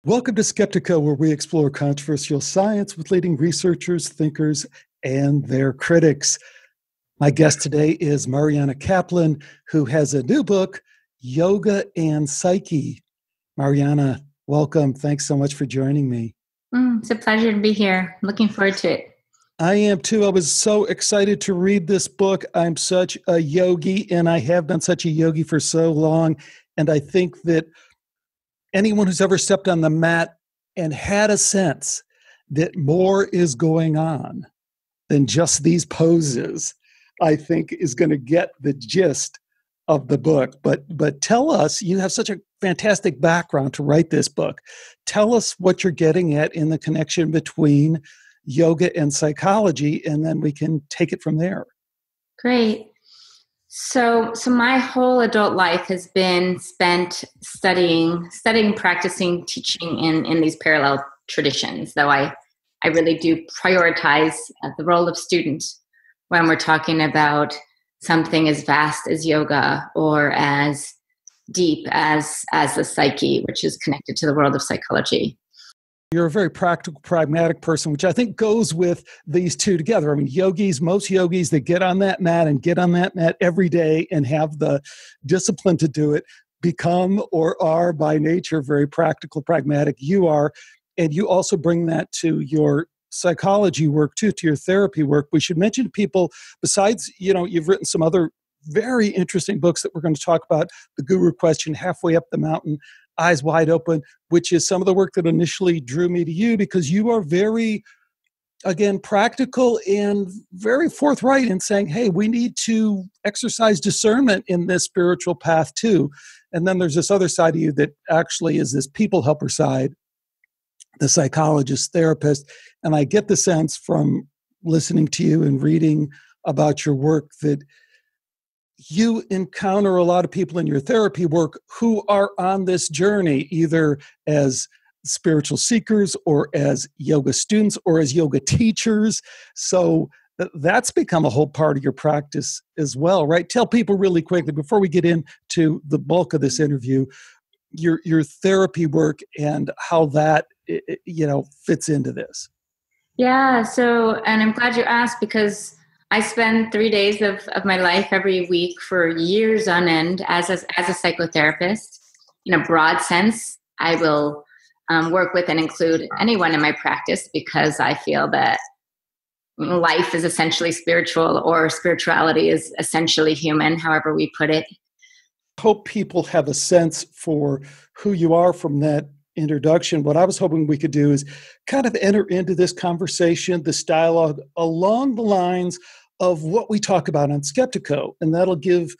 Welcome to Skeptical, where we explore controversial science with leading researchers, thinkers, and their critics. My guest today is Mariana Caplan, who has a new book, Yoga and Psyche. Mariana, welcome. Thanks so much for joining me. It's a pleasure to be here. Looking forward to it. I am too. I was so excited to read this book. I'm such a yogi, and I have been such a yogi for so long. And I think that anyone who's ever stepped on the mat and had a sense that more is going on than just these poses, I think is going to get the gist of the book. But tell us, you have such a fantastic background to write this book. Tell us what you're getting at in the connection between yoga and psychology, and then we can take it from there. Great. So my whole adult life has been spent studying, practicing, teaching in these parallel traditions, though I really do prioritize the role of student when we're talking about something as vast as yoga or as deep as the psyche, which is connected to the world of psychology. You're a very practical, pragmatic person, which I think goes with these two together. I mean, most yogis that get on that mat every day and have the discipline to do it become or are by nature very practical, pragmatic. You are, and you also bring that to your psychology work too, to your therapy work. We should mention to people, besides, you've written some other very interesting books that we're going to talk about, The Guru Question, Halfway Up the Mountain, Eyes Wide Open, which is some of the work that initially drew me to you because you are very, again, practical and very forthright in saying, hey, we need to exercise discernment in this spiritual path too. And then there's this other side of you that actually is this people helper side, the psychologist, therapist. And I get the sense from listening to you and reading about your work that you encounter a lot of people in your therapy work who are on this journey, either as spiritual seekers or as yoga students or as yoga teachers. So that's become a whole part of your practice as well, right? Tell people really quickly, before we get into the bulk of this interview, your therapy work and how that, fits into this. Yeah, and I'm glad you asked because I spend 3 days of my life every week for years on end as a psychotherapist. In a broad sense, I will work with and include anyone in my practice because I feel that life is essentially spiritual or spirituality is essentially human, however we put it. Hope people have a sense for who you are from that introduction. What I was hoping we could do is kind of enter into this conversation, this dialogue along the lines of what we talk about on Skeptico, and that'll give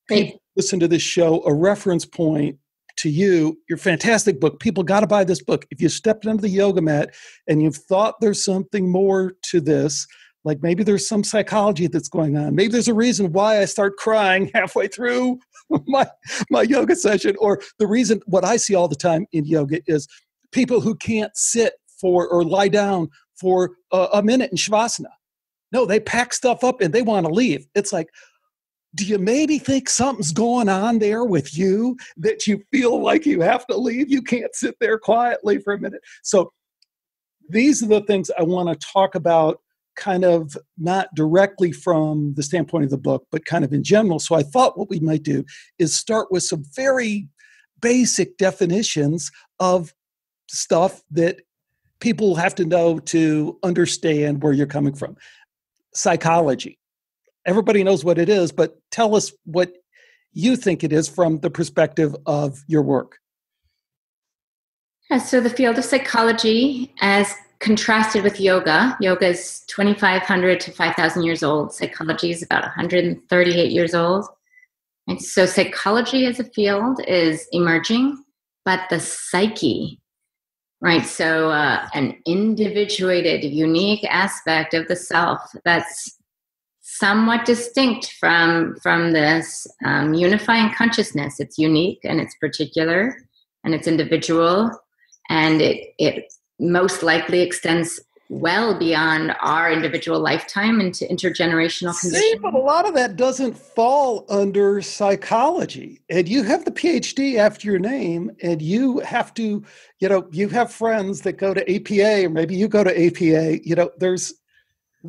people who listen to this show a reference point to you. Your fantastic book. People got to buy this book. If you stepped onto the yoga mat and you've thought there's something more to this, like maybe there's some psychology that's going on. Maybe there's a reason why I start crying halfway through my yoga session, or the reason what I see all the time in yoga is people who can't sit for or lie down for a minute in Shavasana. No, they pack stuff up and they want to leave. It's like, do you maybe think something's going on there with you that you feel like you have to leave? You can't sit there quietly for a minute. So these are the things I want to talk about, kind of not directly from the standpoint of the book, but kind of in general. So I thought what we might do is start with some very basic definitions of stuff that people have to know to understand where you're coming from. Psychology. Everybody knows what it is, but tell us what you think it is from the perspective of your work. Yeah, so the field of psychology, as contrasted with yoga is 2,500 to 5,000 years old. Psychology is about 138 years old. And so psychology as a field is emerging, but the psyche, right? So an individuated, unique aspect of the self that's somewhat distinct from this unifying consciousness. It's unique and it's particular and it's individual, and it most likely extends well beyond our individual lifetime into intergenerational conditions. See, but a lot of that doesn't fall under psychology. And you have the PhD after your name, and you have to, you have friends that go to APA, or maybe you go to APA,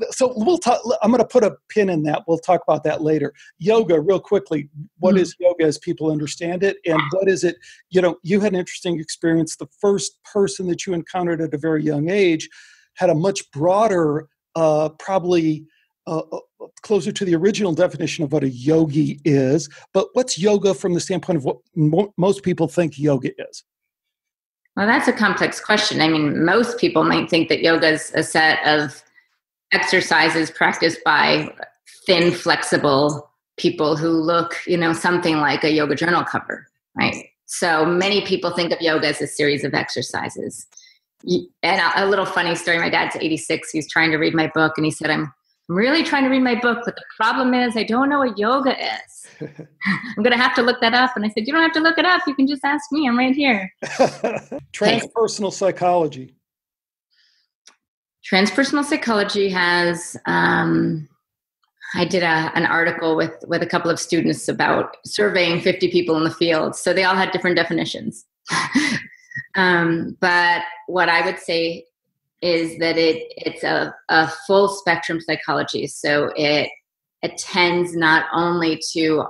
so we'll talk. I'm going to put a pin in that. We'll talk about that later. Yoga, real quickly. What is yoga as people understand it? And what is it? You had an interesting experience. The first person that you encountered at a very young age had a much broader, probably closer to the original definition of what a yogi is. But what's yoga from the standpoint of what most people think yoga is? Well, that's a complex question. I mean, most people might think that yoga is a set of exercises practiced by thin, flexible people who look, something like a yoga journal cover, right? So many people think of yoga as a series of exercises. And a little funny story, my dad's 86, he's trying to read my book, and he said, I'm really trying to read my book, but the problem is I don't know what yoga is. I'm going to have to look that up. And I said, you don't have to look it up. You can just ask me. I'm right here. Transpersonal psychology. Transpersonal psychology has, I did an article with a couple of students about surveying 50 people in the field. So they all had different definitions. But what I would say is that it's a full spectrum psychology. So it attends not only to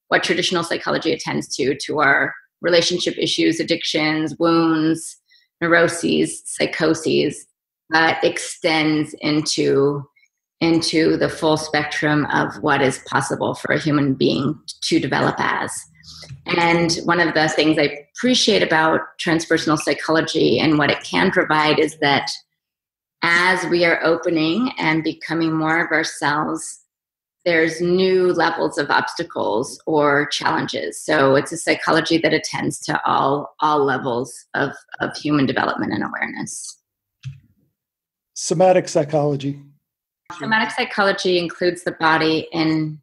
what traditional psychology attends to our relationship issues, addictions, wounds, neuroses, psychoses, but extends into the full spectrum of what is possible for a human being to develop as. And one of the things I appreciate about transpersonal psychology and what it can provide is that as we are opening and becoming more of ourselves, there's new levels of obstacles or challenges. So it's a psychology that attends to all levels of human development and awareness. Somatic psychology. Somatic psychology includes the body in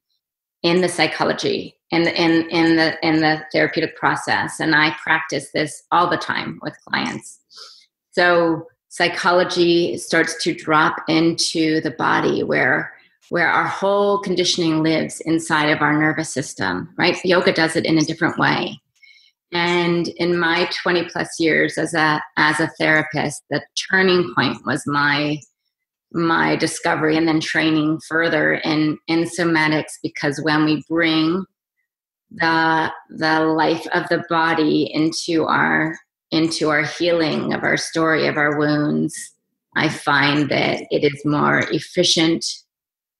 the psychology, in the therapeutic process, and I practice this all the time with clients. So psychology starts to drop into the body where our whole conditioning lives inside of our nervous system, right? Yoga does it in a different way. And in my 20 plus years as a therapist, the turning point was my discovery and then training further in somatics, because when we bring the life of the body into our healing of our story, of our wounds, I find that it is more efficient,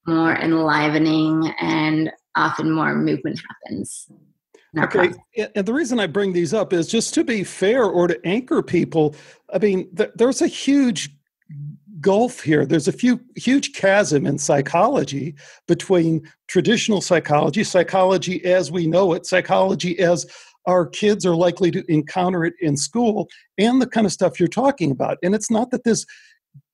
more enlivening, and often more movement happens. Okay, and the reason I bring these up is just to be fair or to anchor people. I mean, there's a huge gulf here. There's a huge chasm in psychology between traditional psychology as we know it, psychology as our kids are likely to encounter it in school, and the kind of stuff you're talking about. And it's not that this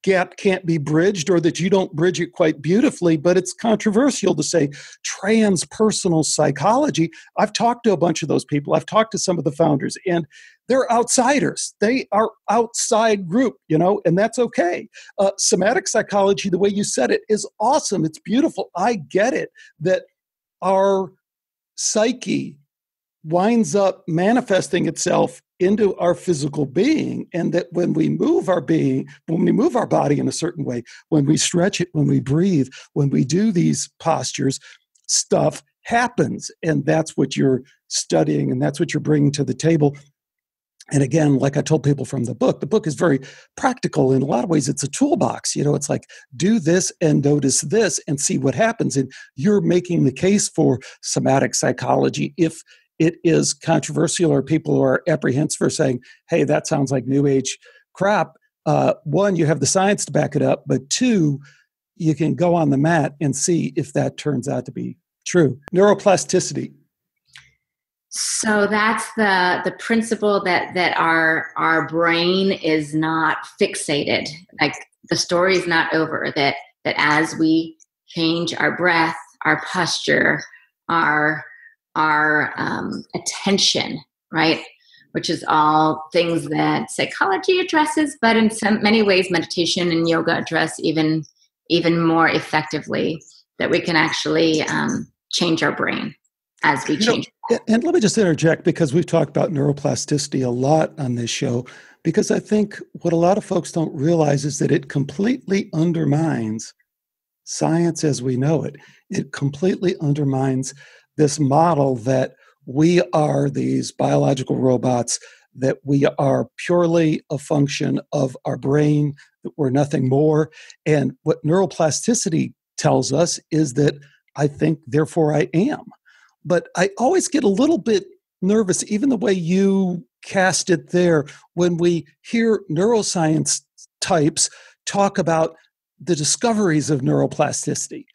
gap can't be bridged or that you don't bridge it quite beautifully, but it's controversial to say transpersonal psychology. I've talked to a bunch of those people. I've talked to some of the founders, and they're outsiders. They are outside group, and that's okay. Somatic psychology, the way you said it, is awesome. It's beautiful. I get it, that our psyche winds up manifesting itself into our physical being, and that when we move our body in a certain way, when we stretch it, when we breathe, when we do these postures, stuff happens. And that's what you're studying, and that's what you're bringing to the table. And again, like I told people from the book is very practical. In a lot of ways, it's a toolbox. It's like, do this and notice this and see what happens. And you're making the case for somatic psychology if it is controversial or people are apprehensive for saying, hey, that sounds like new age crap. One, you have the science to back it up, but two, you can go on the mat and see if that turns out to be true. Neuroplasticity. So that's the principle that our brain is not fixated. Like, the story is not over, that as we change our breath, our posture, our attention, right? which is all things that psychology addresses, but in many ways, meditation and yoga address even more effectively, that we can actually change our brain as we change. And let me just interject, because we've talked about neuroplasticity a lot on this show, because I think what a lot of folks don't realize is that it completely undermines science as we know it. It completely undermines this model that we are these biological robots, that we are purely a function of our brain, that we're nothing more. And what neuroplasticity tells us is that I think, therefore I am. But I always get a little bit nervous, even the way you cast it there, when we hear neuroscience types talk about the discoveries of neuroplasticity.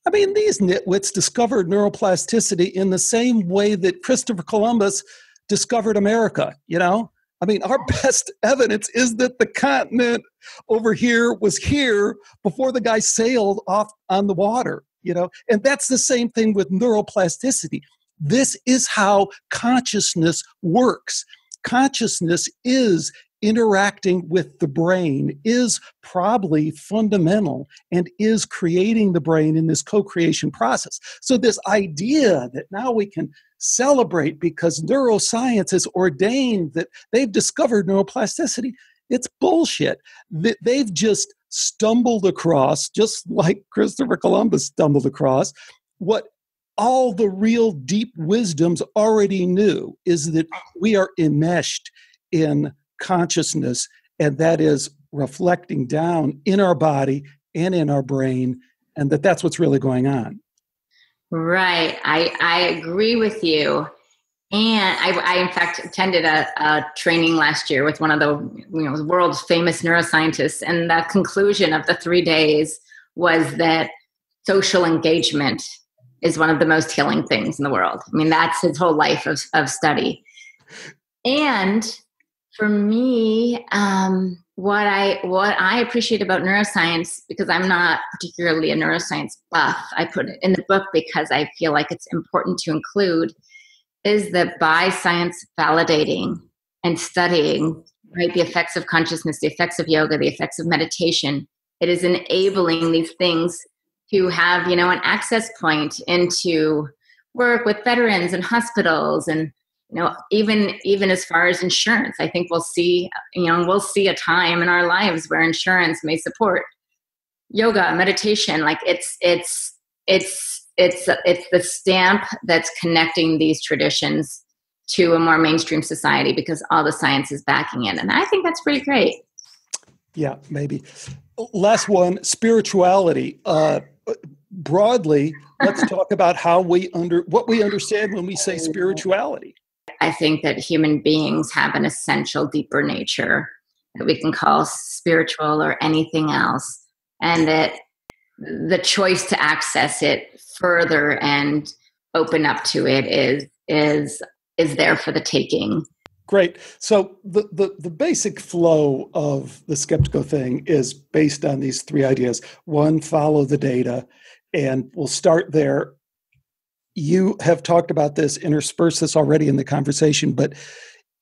I mean, these nitwits discovered neuroplasticity in the same way that Christopher Columbus discovered America, you know? I mean, our best evidence is that the continent over here was here before the guy sailed off on the water, you know? And that's the same thing with neuroplasticity. This is how consciousness works. Consciousness is interacting with the brain, is probably fundamental, and is creating the brain in this co-creation process. So this idea that now we can celebrate because neuroscience has ordained that they've discovered neuroplasticity, it's bullshit. They've just stumbled across, just like Christopher Columbus stumbled across, what all the real deep wisdoms already knew, is that we are enmeshed in consciousness, and that is reflecting down in our body and in our brain, and that's what's really going on. Right. I agree with you. And I in fact attended a training last year with one of the world's famous neuroscientists, and the conclusion of the 3 days was that social engagement is one of the most healing things in the world. I mean, that's his whole life of study. And for me, what I appreciate about neuroscience, because I'm not particularly a neuroscience buff, I put it in the book because I feel like it's important to include, is that by science validating and studying, right, the effects of consciousness, the effects of yoga, the effects of meditation, it is enabling these things to have, an access point into work with veterans and hospitals, and even as far as insurance. I think we'll see a time in our lives where insurance may support yoga, meditation. Like it's the stamp that's connecting these traditions to a more mainstream society, because all the science is backing it. And I think that's pretty great. Yeah, maybe. Last one, spirituality. Broadly, let's talk about what we understand when we say spirituality. I think that human beings have an essential, deeper nature that we can call spiritual or anything else, and that the choice to access it further and open up to it is there for the taking. Great. So the basic flow of the skeptical thing is based on these three ideas. One, follow the data, and we'll start there. You have talked about this, interspersed this already in the conversation, but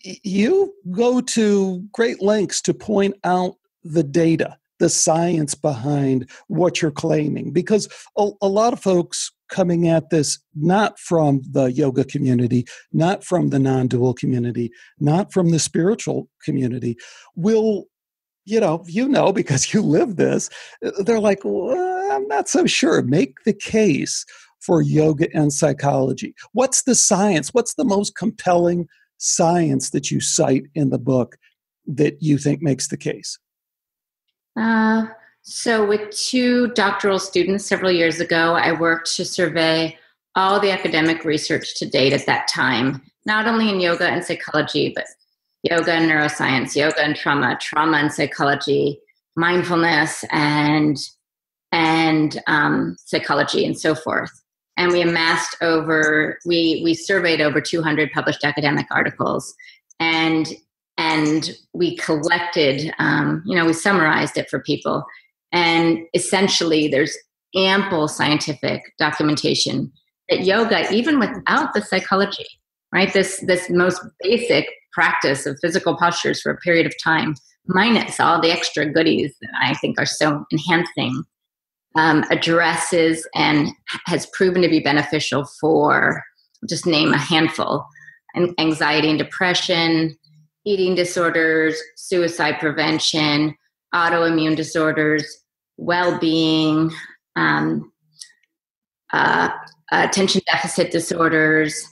you go to great lengths to point out the data, the science behind what you're claiming, because a lot of folks coming at this not from the yoga community, not from the non-dual community, not from the spiritual community, will, because you live this, they're like, well, I'm not so sure. Make the case for yoga and psychology. What's the science? What's the most compelling science that you cite in the book that you think makes the case? So with 2 doctoral students several years ago, I worked to survey all the academic research to date at that time, not only in yoga and psychology, but yoga and neuroscience, yoga and trauma and psychology, mindfulness and psychology, and so forth. And we amassed we surveyed over 200 published academic articles, and we collected, we summarized it for people. And essentially there's ample scientific documentation that yoga, even without the psychology, right? This most basic practice of physical postures for a period of time, minus all the extra goodies that I think are so enhancing, addresses and has proven to be beneficial for, just name a handful, anxiety and depression, eating disorders, suicide prevention, autoimmune disorders, well-being, attention deficit disorders.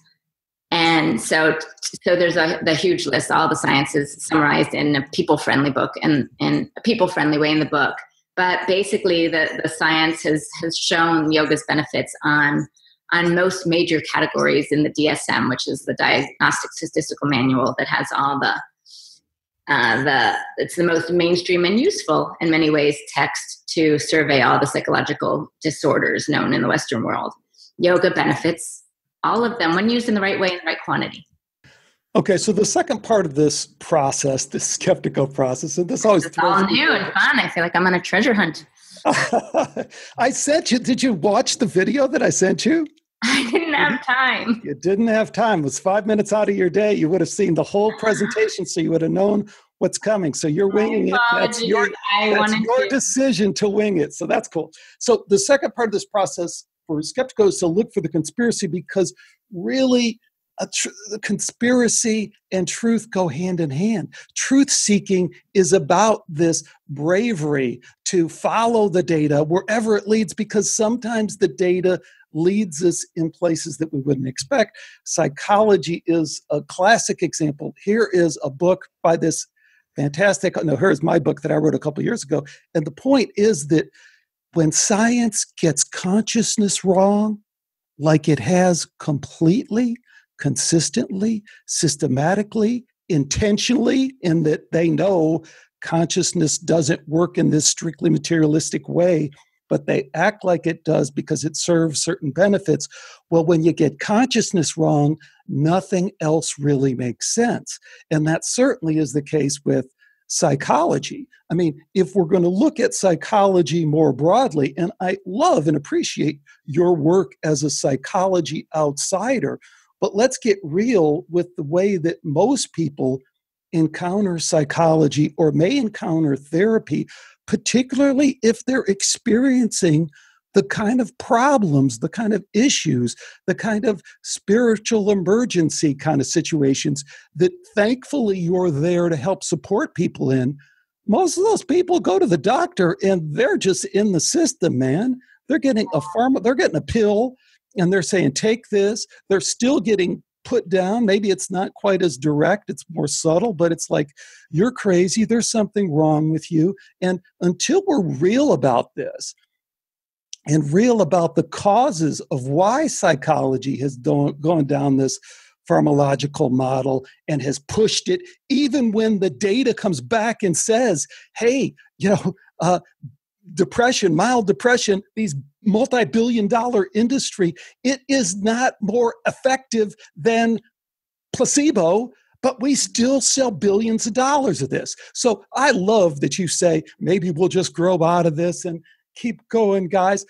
And so there's the huge list, all the sciences summarized in a people-friendly book and in a people-friendly way in the book. But basically the science has shown yoga's benefits on most major categories in the DSM, which is the Diagnostic Statistical Manual that has all it's the most mainstream and useful in many ways text to survey all the psychological disorders known in the Western world. Yoga benefits all of them when used in the right way in the right quantity. Okay, so the second part of this process, this skeptical process, and this always it's all new and fun. I feel like I'm on a treasure hunt. I sent you, did you watch the video that I sent you? I didn't have time. You didn't have time. It was 5 minutes out of your day. You would have seen the whole presentation, so you would have known what's coming. So you're winging it. That's your decision to wing it. So that's cool. So the second part of this process for skeptical is to look for the conspiracy, because really the conspiracy and truth go hand in hand. Truth seeking is about this bravery to follow the data wherever it leads, because sometimes the data leads us in places that we wouldn't expect. Psychology is a classic example. Here is a book by this fantastic, here's my book that I wrote a couple years ago. And the point is that when science gets consciousness wrong, like it has completely, consistently, systematically, intentionally, in that they know consciousness doesn't work in this strictly materialistic way, but they act like it does because it serves certain benefits. Well, when you get consciousness wrong, nothing else really makes sense. And that certainly is the case with psychology. I mean, if we're going to look at psychology more broadly, and I love and appreciate your work as a psychology outsider, but let's get real with the way that most people encounter psychology or may encounter therapy, particularly if they're experiencing the kind of problems, the kind of issues, the kind of spiritual emergency kind of situations that thankfully you're there to help support people in. Most of those people go to the doctor and they're just in the system, man. They're getting they're getting a pill and they're saying, take this. They're still getting put down. Maybe it's not quite as direct, it's more subtle, but it's like, you're crazy, there's something wrong with you. And until we're real about this and real about the causes of why psychology has gone down this pharmacological model and has pushed it, even when the data comes back and says, hey, depression, mild depression, these multi-billion-dollar industry, it is not more effective than placebo, but we still sell billions of dollars of this. So I love that you say, maybe we'll just grow out of this and keep going, guys.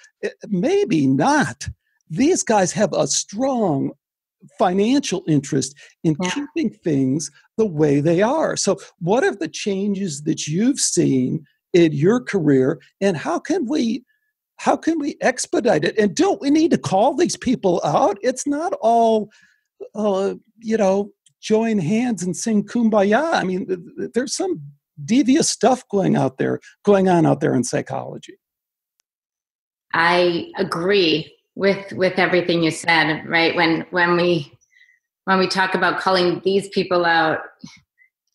Maybe not. These guys have a strong financial interest in keeping things the way they are. So what are the changes that you've seen in your career, and how can we expedite it? And don't we need to call these people out? It's not all, join hands and sing Kumbaya. I mean, there's some devious stuff going on out there in psychology. I agree with everything you said, right? When we talk about calling these people out,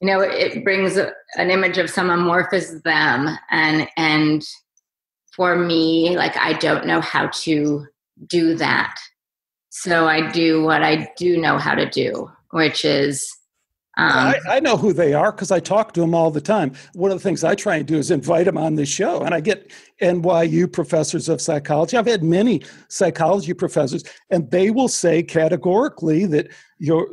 it brings an image of some amorphous them. And for me, like, I don't know how to do that. So I do what I do know how to do, which is... I know who they are because I talk to them all the time. One of the things I try and do is invite them on this show. And I get NYU professors of psychology. I've had many psychology professors, and they will say categorically that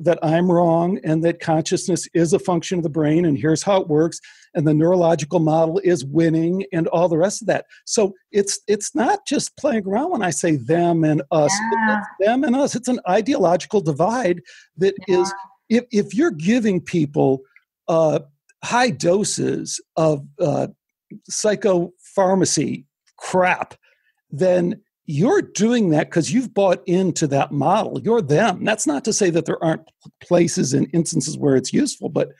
that I'm wrong and that consciousness is a function of the brain, and here's how it works. and the neurological model is winning and all the rest of that. So it's not just playing around when I say them and us. Yeah. It's them and us. It's an ideological divide that is, if you're giving people high doses of psychopharmacy crap, then you're doing that because you've bought into that model. You're them. That's not to say that there aren't places and instances where it's useful, but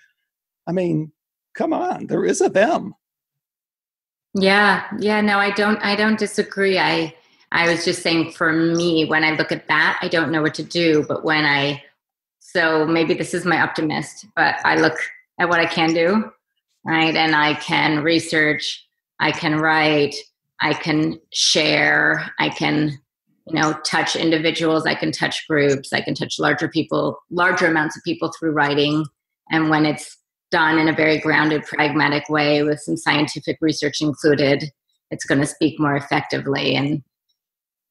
I mean, come on, there is a them. Yeah. No, I don't disagree. I was just saying, for me, when I look at that, I don't know what to do. But so maybe this is my optimist, but I look at what I can do, right? And I can research, I can write, I can share, I can, touch individuals, I can touch groups, I can touch larger amounts of people through writing. And when it's done in a very grounded, pragmatic way with some scientific research included, it's going to speak more effectively. And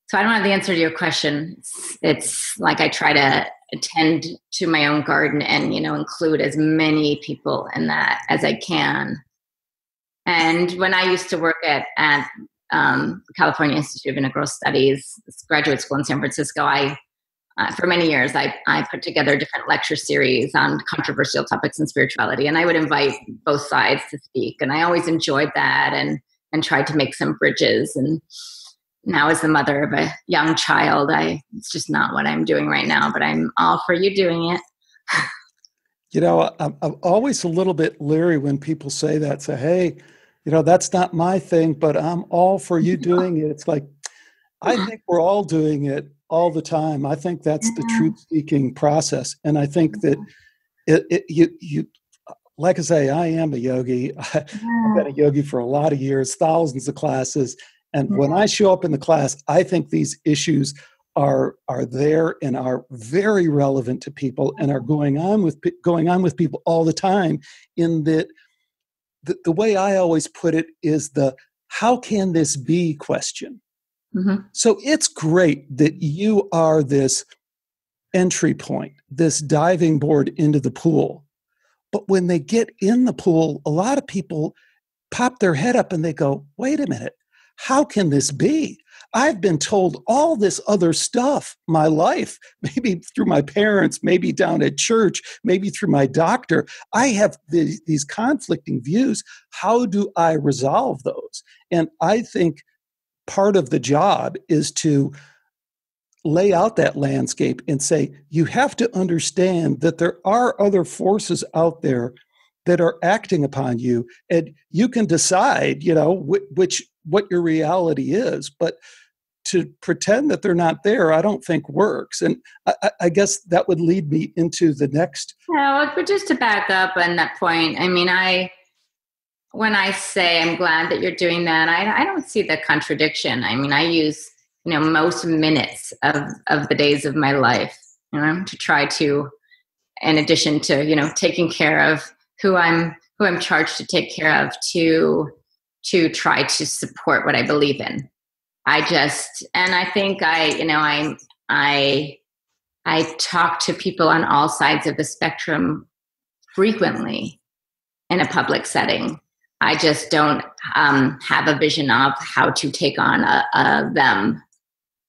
so I don't have the answer to your question. It's like I try to attend to my own garden and, include as many people in that as I can. And when I used to work at California Institute of Integral Studies, this graduate school in San Francisco, for many years, I put together different lecture series on controversial topics in spirituality, and I would invite both sides to speak. And I always enjoyed that and tried to make some bridges. And now, as the mother of a young child, it's just not what I'm doing right now, but I'm all for you doing it. I'm always a little bit leery when people say that. Say, hey, that's not my thing, but I'm all for you doing it. It's like, I think we're all doing it all the time. I think that's the truth-seeking process. And I think that you like I say, I am a yogi. I've been a yogi for a lot of years, thousands of classes. And when I show up in the class, I think these issues are there and are very relevant to people and are going on with people all the time. In that, the way I always put it is the "how can this be" question. Mm-hmm. So it's great that you are this entry point, this diving board into the pool. But when they get in the pool, a lot of people pop their head up and they go, wait a minute, how can this be? I've been told all this other stuff my life, maybe through my parents, maybe down at church, maybe through my doctor. I have these conflicting views. How do I resolve those? And I think part of the job is to lay out that landscape and say, you have to understand that there are other forces out there that are acting upon you, and you can decide, what your reality is. But to pretend that they're not there, I don't think works. And I guess that would lead me into the next. No, but just to back up on that point, I mean, when I say I'm glad that you're doing that, I don't see the contradiction. I mean, I use, most minutes of the days of my life, to try to, in addition to, taking care of who I'm charged to take care of, to try to support what I believe in. I think I talk to people on all sides of the spectrum frequently in a public setting. I just don't have a vision of how to take on them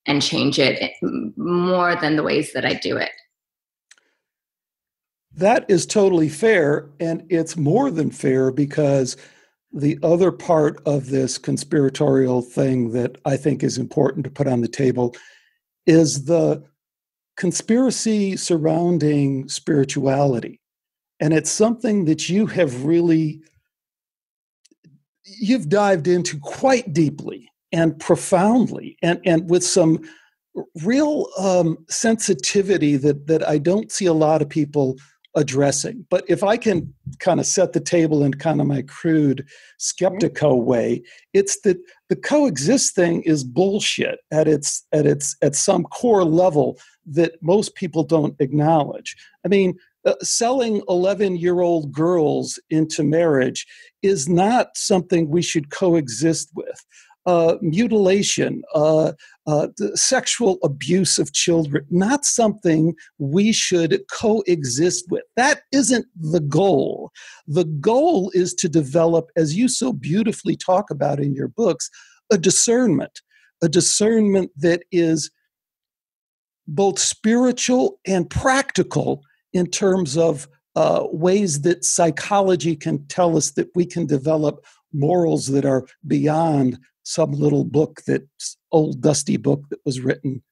and change it more than the ways that I do it. That is totally fair, and it's more than fair because the other part of this conspiratorial thing that I think is important to put on the table is the conspiracy surrounding spirituality. And it's something that you've dived into quite deeply and profoundly and with some real sensitivity that I don't see a lot of people addressing. But if I can kind of set the table in kind of my crude skeptical way, it's that the coexist thing is bullshit at some core level that most people don't acknowledge. I mean, selling 11-year-old girls into marriage is not something we should coexist with. mutilation, the sexual abuse of children, not something we should coexist with. That isn't the goal. The goal is to develop, as you so beautifully talk about in your books, a discernment that is both spiritual and practical in terms of ways that psychology can tell us that we can develop morals that are beyond some little book, that's old dusty book that was written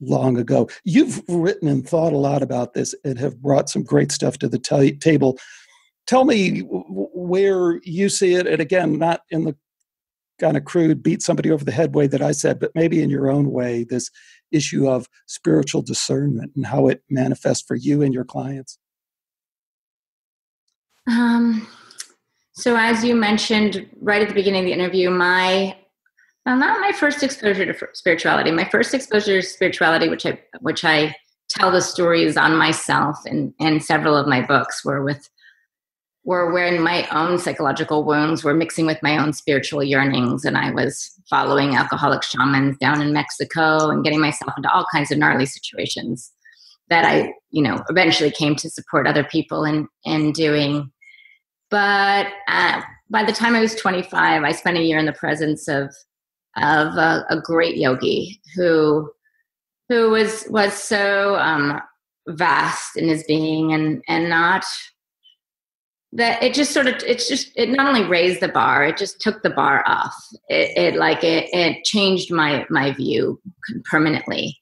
long ago. You've written and thought a lot about this and have brought some great stuff to the table. Tell me where you see it, and again, not in the kind of crude beat somebody over the head way that I said, but maybe in your own way, this issue of spiritual discernment and how it manifests for you and your clients. So as you mentioned right at the beginning of the interview, not my first exposure to spirituality. My first exposure to spirituality, which I tell the stories on myself in several of my books, were when my own psychological wounds were mixing with my own spiritual yearnings, and I was following alcoholic shamans down in Mexico and getting myself into all kinds of gnarly situations that I, eventually came to support other people in doing. But by the time I was 25, I spent a year in the presence of a great yogi who was so vast in his being and not that it not only raised the bar, it just took the bar off. It changed my view permanently.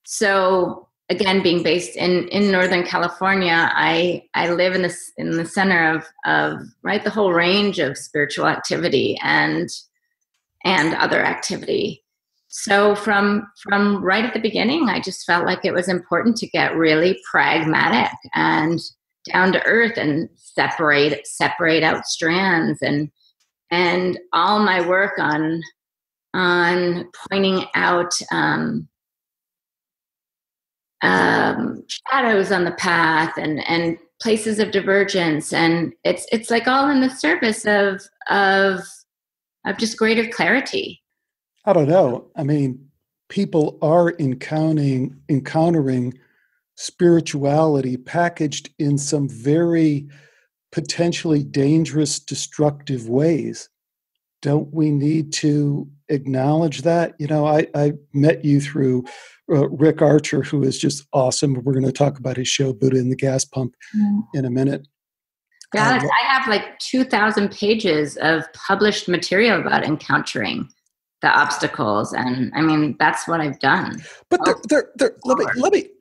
So again, being based in Northern California, I live in the center of the whole range of spiritual activity and other activity. So from right at the beginning, I just felt like it was important to get really pragmatic and down to earth and separate out strands, and all my work on pointing out shadows on the path and places of divergence, and it's like all in the service of just greater clarity. I don't know. I mean, people are encountering spirituality packaged in some very potentially dangerous, destructive ways. Don't we need to acknowledge that? I met you through Rick Archer, who is just awesome. We're going to talk about his show, Buddha and the Gas Pump, in a minute. Alex, I have 2,000 pages of published material about encountering the obstacles, and I mean that's what I've done. But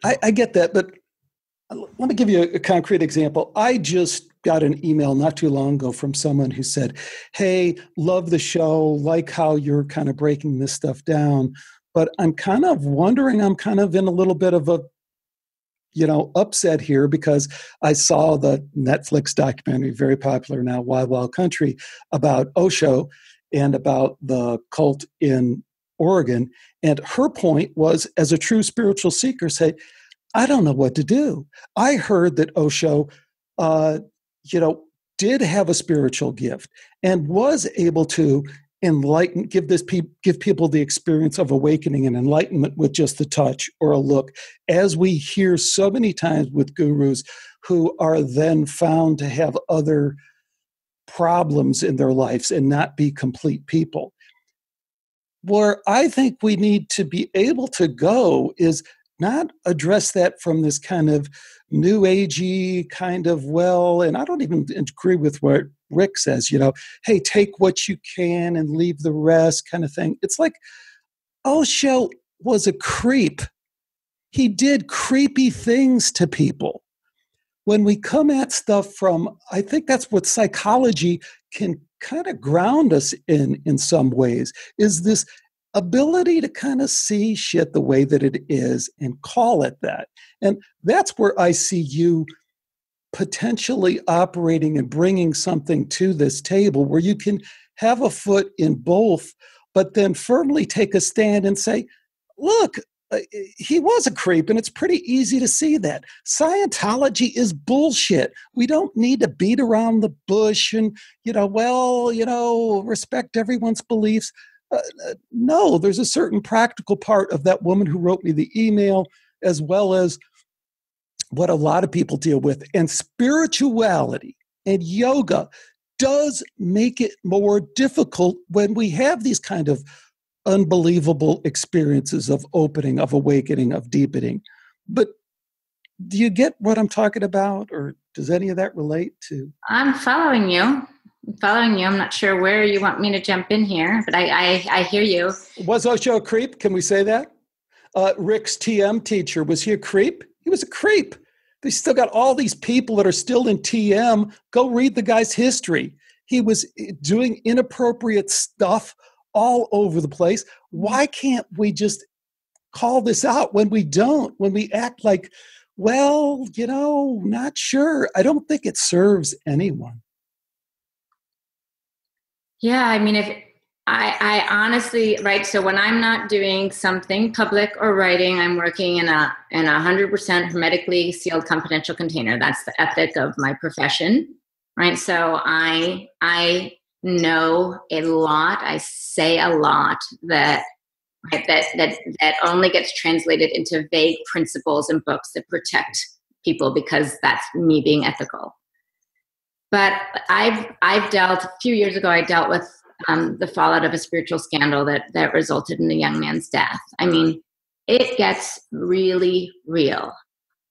I get that, but let me give you a concrete example. I just got an email not too long ago from someone who said, "Hey, love the show, like how you're kind of breaking this stuff down, but I'm kind of wondering, I'm kind of in a little bit of a upset here because I saw the Netflix documentary, very popular now, Wild Wild Country, about Osho and about the cult in Oregon. And her point was, as a true spiritual seeker, say, I don't know what to do. I heard that Osho, did have a spiritual gift and was able to enlighten, give people the experience of awakening and enlightenment with just the touch or a look, as we hear so many times with gurus who are then found to have other problems in their lives and not be complete people. Where I think we need to be able to go is not address that from this kind of new agey kind of, and I don't even agree with what Rick says, hey, take what you can and leave the rest kind of thing. It's like Osho was a creep. He did creepy things to people. When we come at stuff from, I think that's what psychology can kind of ground us in some ways, is this ability to kind of see shit the way that it is and call it that. And that's where I see you potentially operating and bringing something to this table where you can have a foot in both, but then firmly take a stand and say, look, he was a creep, and it's pretty easy to see that. Scientology is bullshit. We don't need to beat around the bush and, respect everyone's beliefs. No, there's a certain practical part of that woman who wrote me the email, as well as what a lot of people deal with. And spirituality and yoga does make it more difficult when we have these kind of unbelievable experiences of opening, of awakening, of deepening. But do you get what I'm talking about, or does any of that relate to? I'm following you. I'm not sure where you want me to jump in here, but I hear you. Was Osho a creep? Can we say that? Rick's TM teacher, was he a creep? He was a creep. They still got all these people that are still in TM. Go read the guy's history. He was doing inappropriate stuff all over the place. Why can't we just call this out when we don't? When we act like, well, not sure. I don't think it serves anyone. Yeah, I mean, if I honestly, right, so when I'm not doing something public or writing, I'm working in a 100% hermetically sealed confidential container. That's the ethic of my profession, right? So I know a lot, I say a lot that only gets translated into vague principles and books that protect people because that's me being ethical. But I've dealt, a few years ago, I dealt with the fallout of a spiritual scandal that resulted in a young man's death. I mean, it gets really real.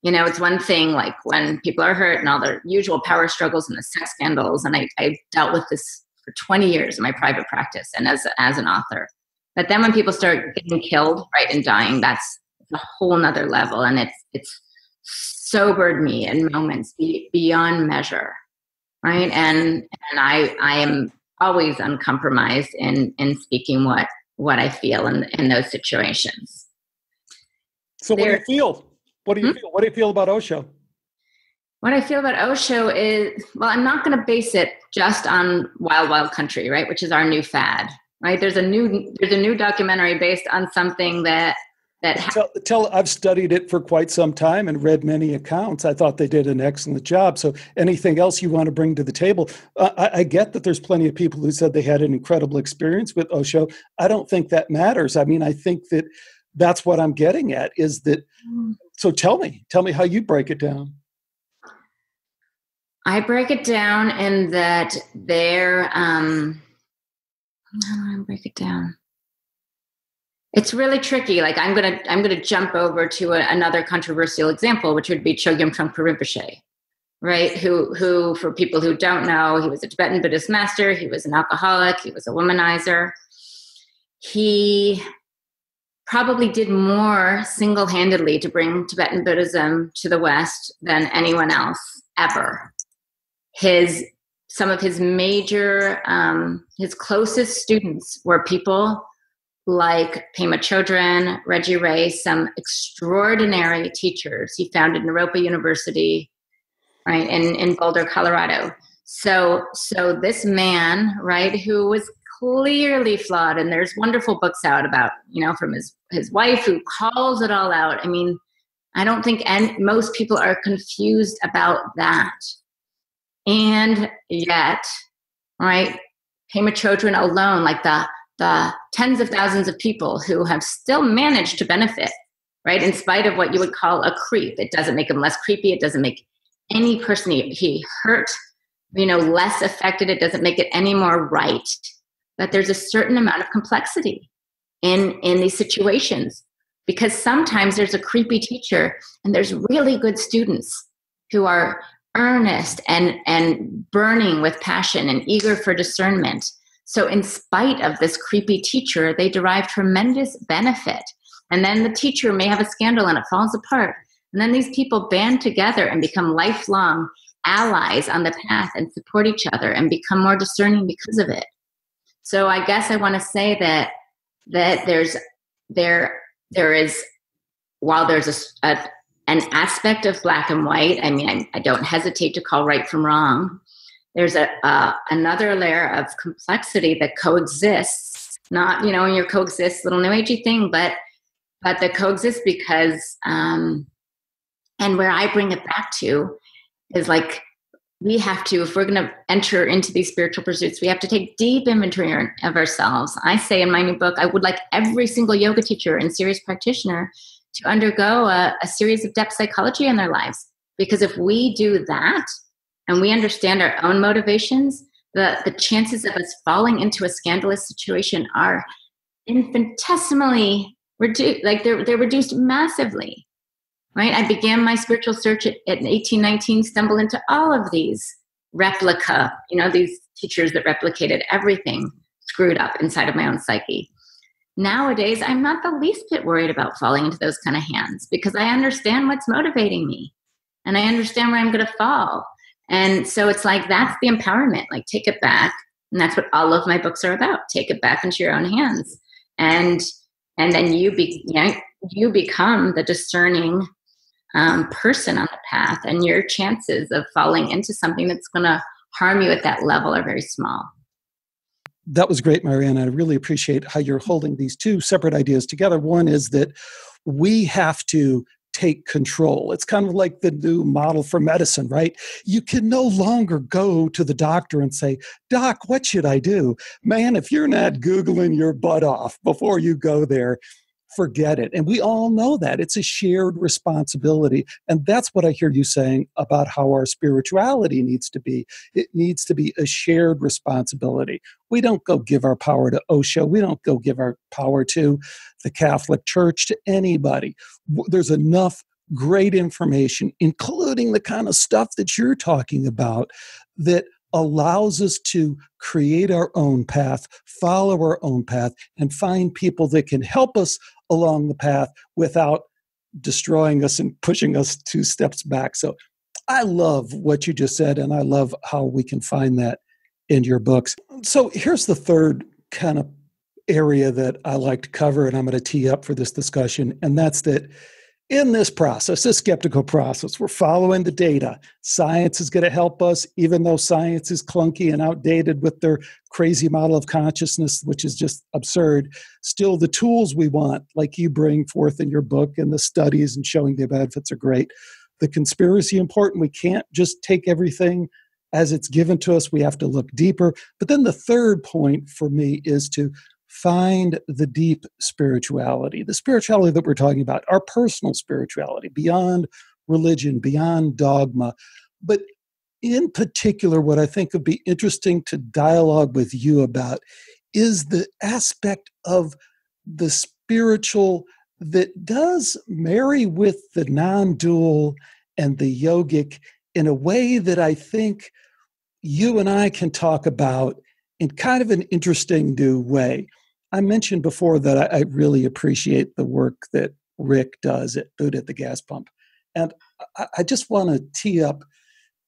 It's one thing like when people are hurt and all the usual power struggles and the sex scandals, and I dealt with this for 20 years in my private practice and as an author. But then when people start getting killed, right, and dying, that's a whole nother level, and it's sobered me in moments beyond measure. Right. And I am always uncompromised in speaking what I feel in those situations. So what do you feel? What do you feel? What do you feel about Osho? What I feel about Osho is, well, I'm not going to base it just on Wild Wild Country, right, which is our new fad. Right. There's a new documentary based on something that I've studied it for quite some time and read many accounts. I thought they did an excellent job. So anything else you want to bring to the table? I get that there's plenty of people who said they had an incredible experience with Osho. I don't think that matters. I mean, I think that's what I'm getting at is that. So tell me how you break it down. I break it down in that how do I break it down? It's really tricky. Like I'm gonna jump over to another controversial example, which would be Chogyam Trungpa Rinpoche, right? Who, for people who don't know, he was a Tibetan Buddhist master. He was an alcoholic. He was a womanizer. He probably did more single-handedly to bring Tibetan Buddhism to the West than anyone else ever. Some of his major, his closest students were people like Pema Chodron, Reggie Ray, some extraordinary teachers. He founded Naropa University, right, in Boulder, Colorado. So this man, right, who was clearly flawed, and there's wonderful books out about, from his wife who calls it all out. I mean, I don't think most people are confused about that. And yet, right, Pema Chodron alone, like the tens of thousands of people who have still managed to benefit, right, in spite of what you would call a creep. It doesn't make him less creepy. It doesn't make any person he hurt, less affected. It doesn't make it any more right. But there's a certain amount of complexity in these situations, because sometimes there's a creepy teacher and there's really good students who are earnest and burning with passion and eager for discernment. So in spite of this creepy teacher, they derive tremendous benefit. And then the teacher may have a scandal and it falls apart. And then these people band together and become lifelong allies on the path and support each other and become more discerning because of it. So I guess I want to say that there is, while there's an aspect of black and white, I mean, I don't hesitate to call right from wrong. There's another layer of complexity that coexists, not, in your coexist little new agey thing, but that coexists because, and where I bring it back to is like we have to, if we're going to enter into these spiritual pursuits, we have to take deep inventory of ourselves. I say in my new book, I would like every single yoga teacher and serious practitioner to undergo a series of depth psychology in their lives. Because if we do that and we understand our own motivations, the chances of us falling into a scandalous situation are infinitesimally reduced. Like they're reduced massively. Right? I began my spiritual search at 18, 19, stumbled into all of these replica, these teachers that replicated everything screwed up inside of my own psyche. Nowadays, I'm not the least bit worried about falling into those kind of hands because I understand what's motivating me and I understand where I'm going to fall. And so it's like, that's the empowerment, like take it back. And that's what all of my books are about. Take it back into your own hands. And then you become the discerning person on the path, and your chances of falling into something that's going to harm you at that level are very small. That was great, Mariana. I really appreciate how you're holding these two separate ideas together. One is that we have to take control. It's kind of like the new model for medicine, right? You can no longer go to the doctor and say, "Doc, what should I do?" Man, if you're not Googling your butt off before you go there, forget it. And we all know that. It's a shared responsibility. And that's what I hear you saying about how our spirituality needs to be. It needs to be a shared responsibility. We don't go give our power to Osho. We don't go give our power to the Catholic Church, to anybody. There's enough great information, including the kind of stuff that you're talking about, that allows us to create our own path, follow our own path, and find people that can help us along the path without destroying us and pushing us 2 steps back. So I love what you just said, and I love how we can find that in your books. So here's the third kind of area that I like to cover, and I'm going to tee up for this discussion, and that's that in this process, this skeptical process, we're following the data. Science is going to help us, even though science is clunky and outdated with their crazy model of consciousness, which is just absurd. Still, the tools we want, like you bring forth in your book, and the studies and showing the benefits are great. The conspiracy important. We can't just take everything as it's given to us. We have to look deeper. But then the third point for me is to find the deep spirituality, the spirituality that we're talking about, our personal spirituality, beyond religion, beyond dogma. But in particular, what I think would be interesting to dialogue with you about is the aspect of the spiritual that does marry with the non-dual and the yogic in a way that I think you and I can talk about in kind of an interesting new way. I mentioned before that I really appreciate the work that Rick does at Boot at the Gas Pump. And I just want to tee up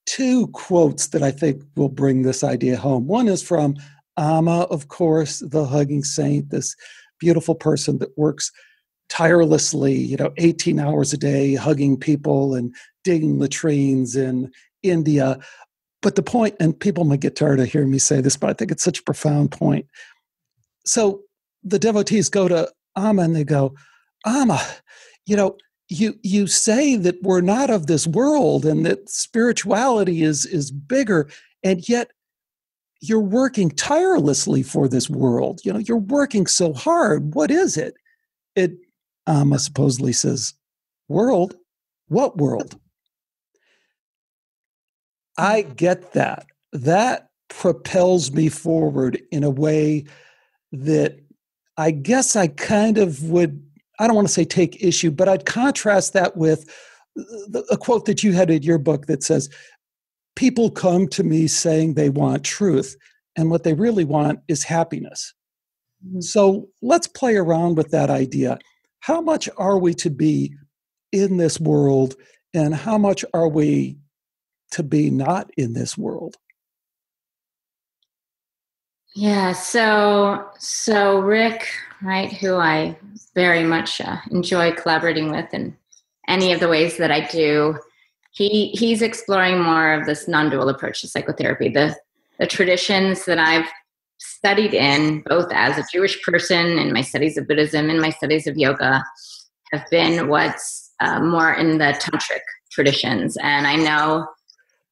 2 quotes that I think will bring this idea home. One is from Amma, of course, the hugging saint, this beautiful person that works tirelessly, 18 hours a day, hugging people and digging latrines in India. But the point, and people might get tired of hearing me say this, but I think it's such a profound point. So the devotees go to Amma and they go, "Amma, you say that we're not of this world and that spirituality is bigger, and yet you're working tirelessly for this world. You're working so hard. What is it?" Amma supposedly says, "World? What world?" I get that. That propels me forward in a way that I guess I kind of would, I don't want to say take issue, but I'd contrast that with a quote that you had in your book that says, "People come to me saying they want truth, and what they really want is happiness." Mm-hmm. So let's play around with that idea. How much are we to be in this world, and how much are we to be not in this world? Yeah, so Rick, right, who I very much enjoy collaborating with in any of the ways that I do, he's exploring more of this non-dual approach to psychotherapy. The traditions that I've studied in, both as a Jewish person in my studies of Buddhism and my studies of yoga, have been what's more in the tantric traditions. And I know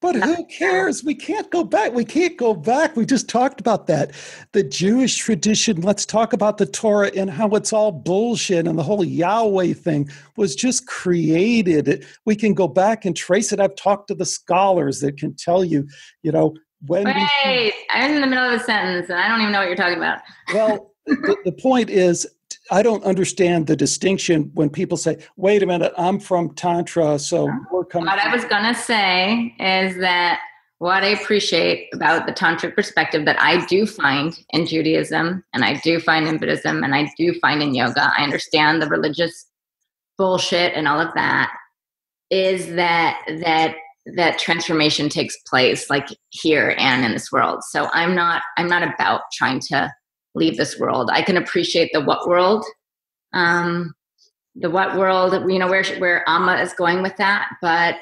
But who cares? We can't go back. We can't go back. We just talked about that. The Jewish tradition, let's talk about the Torah and how it's all bullshit, and the whole Yahweh thing was just created. We can go back and trace it. I've talked to the scholars that can tell you, when... Wait, I'm in the middle of a sentence and I don't even know what you're talking about. Well, the point is, I don't understand the distinction when people say, wait a minute, I'm from Tantra, so we're coming... What I was going to say is that what I appreciate about the Tantric perspective that I do find in Judaism, and I do find in Buddhism, and I do find in yoga, I understand the religious bullshit and all of that, is that transformation takes place like here and in this world. So I'm not about trying to leave this world. I can appreciate the what world, where Amma is going with that. But